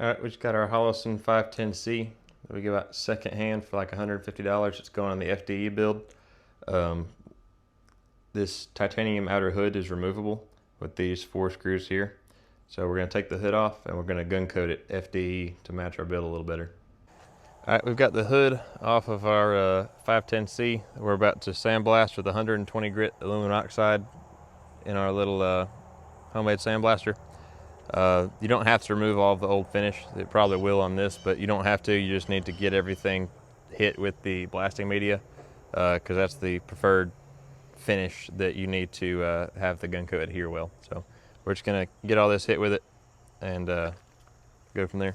All right, we just got our Holocene 510C that we give out secondhand for like $150. It's going on the FDE build. This titanium outer hood is removable with these 4 screws here. So we're going to take the hood off and we're going to gun coat it FDE to match our build a little better. All right, we've got the hood off of our 510C. We're about to sandblast with 120 grit aluminum oxide in our little homemade sandblaster. You don't have to remove all of the old finish. It probably will on this, but you don't have to. You just need to get everything hit with the blasting media because that's the preferred finish that you need to have the gun coat adhere well. So we're just gonna get all this hit with it and go from there.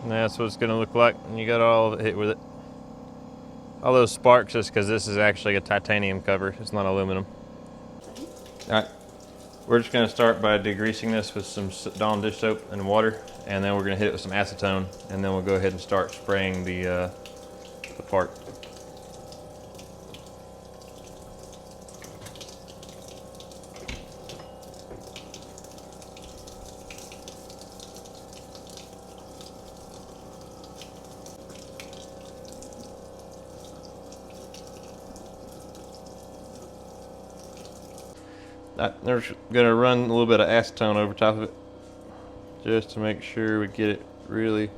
And that's what it's going to look like when you got all of it hit with it. All those sparks is because this is actually a titanium cover. It's not aluminum. All right, we're just going to start by degreasing this with some Dawn dish soap and water, and then we're going to hit it with some acetone, and then we'll go ahead and start spraying the part. We're going to run a little bit of acetone over top of it just to make sure we get it really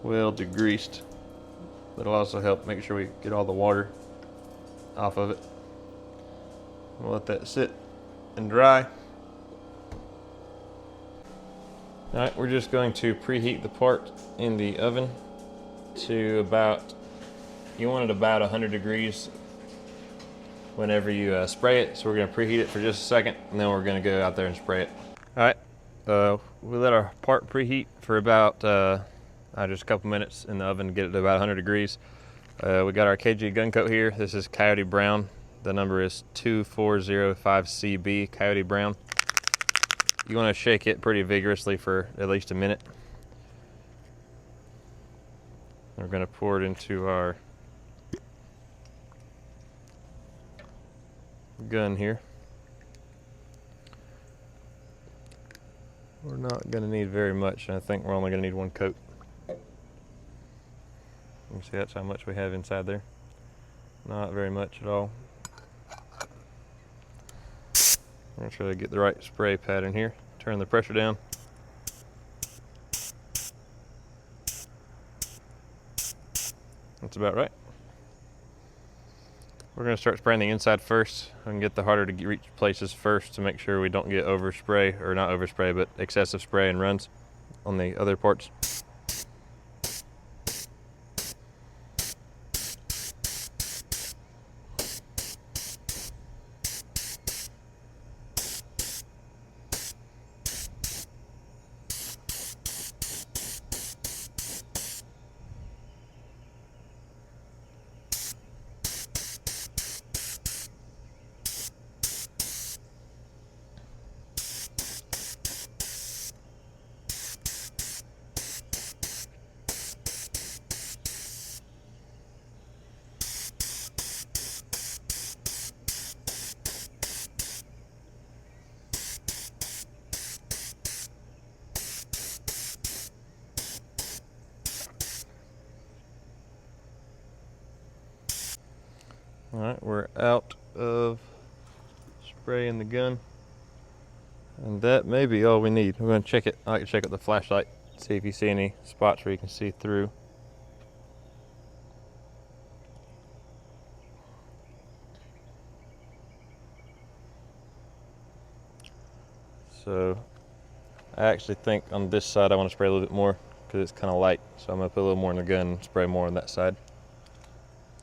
well degreased. That'll also help make sure we get all the water off of it. We'll let that sit and dry. Alright, we're just going to preheat the part in the oven to about, you want it about 100 degrees whenever you spray it. So we're going to preheat it for just a second, and then we're going to go out there and spray it. Alright, we let our part preheat for about just a couple minutes in the oven to get it to about 100 degrees. We got our KG gun coat here. This is Coyote Brown. The number is 2405CB, Coyote Brown. You want to shake it pretty vigorously for at least a minute. We're going to pour it into our gun here. We're not going to need very much. I think we're only going to need 1 coat. You can see that's how much we have inside there. Not very much at all. I'm going to try to get the right spray pattern here. Turn the pressure down. That's about right. We're going to start spraying the inside first and get the harder to reach places first to make sure we don't get overspray, or not overspray, but excessive spray and runs on the other parts. All right, we're out of spray in the gun, and that may be all we need. We're going to check it. I like to check with the flashlight, see if you see any spots where you can see through. So I actually think on this side I want to spray a little bit more because it's kind of light. So I'm going to put a little more in the gun and spray more on that side.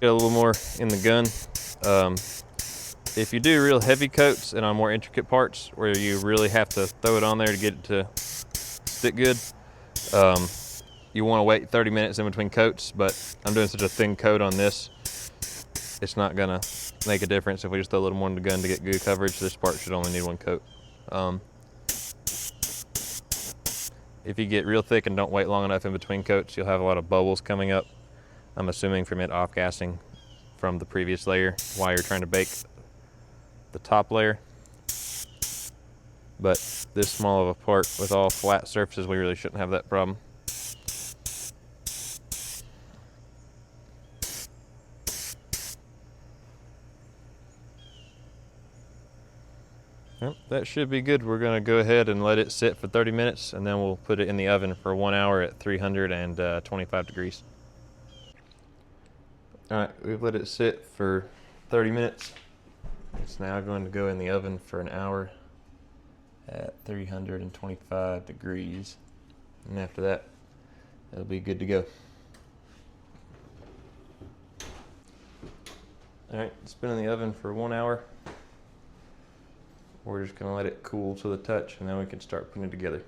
Get a little more in the gun. If you do real heavy coats and on more intricate parts where you really have to throw it on there to get it to stick good, you want to wait 30 minutes in between coats, but I'm doing such a thin coat on this, it's not gonna make a difference if we just throw a little more in the gun to get good coverage. This part should only need one coat. If you get real thick and don't wait long enough in between coats, you'll have a lot of bubbles coming up. I'm assuming from it off-gassing from the previous layer while you're trying to bake the top layer. But this small of a part with all flat surfaces, we really shouldn't have that problem. Yep, that should be good. We're going to go ahead and let it sit for 30 minutes, and then we'll put it in the oven for 1 hour at 325 degrees. All right, we've let it sit for 30 minutes. It's now going to go in the oven for an hour at 325 degrees. And after that, it'll be good to go. All right, it's been in the oven for 1 hour. We're just gonna let it cool to the touch, and then we can start putting it together.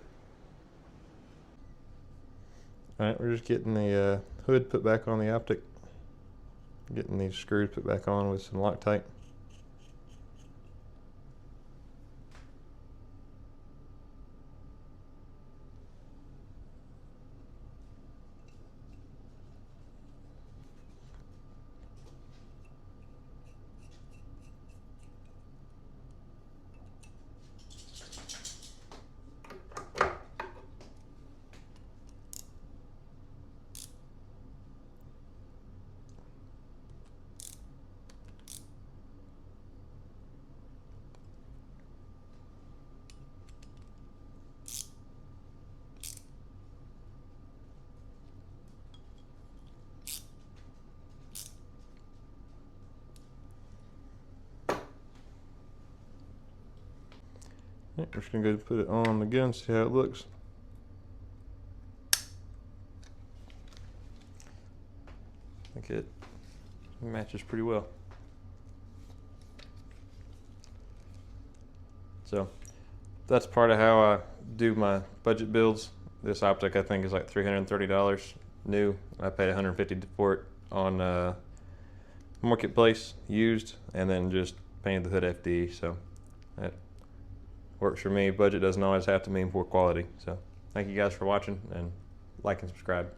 All right, we're just getting the hood put back on the optic. Getting these screws put back on with some Loctite. We're just gonna go put it on the gun, see how it looks. I think it matches pretty well. So that's part of how I do my budget builds. This optic I think is like $330 new. I paid $150 for it on Marketplace used, and then just painted the hood FD. So that works for me. Budget doesn't always have to mean poor quality. So thank you guys for watching, and like and subscribe.